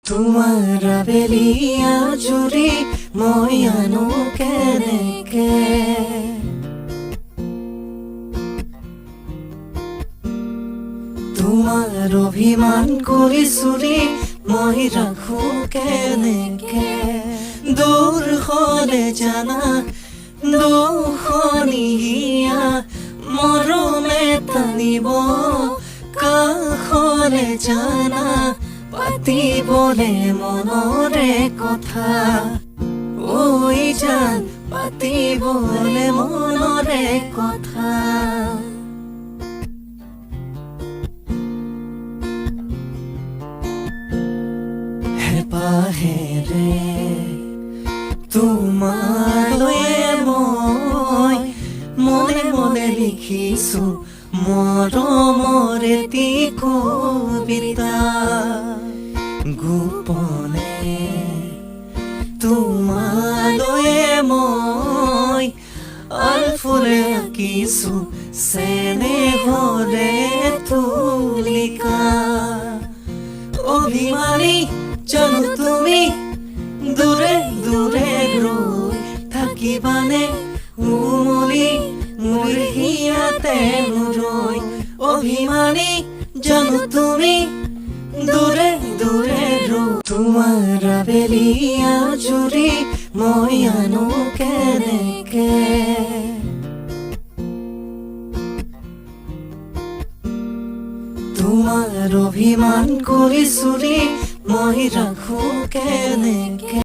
তোমাৰ আবেলিয়া জুৰি মই আনো কেনেকে তোমাৰ অভিমান কৰি চুৰি মই ৰাখো কেনেকে দূৰ হলে জানা দুখনিয়া মৰমে টানিব কাষলে জানা পাতিবলে মনৰে কথা ঐ জান পাতিবলে মনৰে কথা হেপাহেৰে তোমালৈ মই মনে মনে লিখিছো মৰমৰ এটি কবিতা গোপনে তোমালৈ মই আলফুলে আঁকিছো চেনেহৰে তুলিকা অভিমানী জানো তুমি দূৰে দূৰে ৰৈ থাকিবানে উমলি মোৰ হিয়াতে ৰৈ অভিমানী জানো তুমি দূৰে দূৰে ৰৈ তোমাৰ আবেলিয়া জুৰি মই আনো কেনেকে তোমাৰ অভিমান কৰি চুৰি মই ৰাখো কেনেকে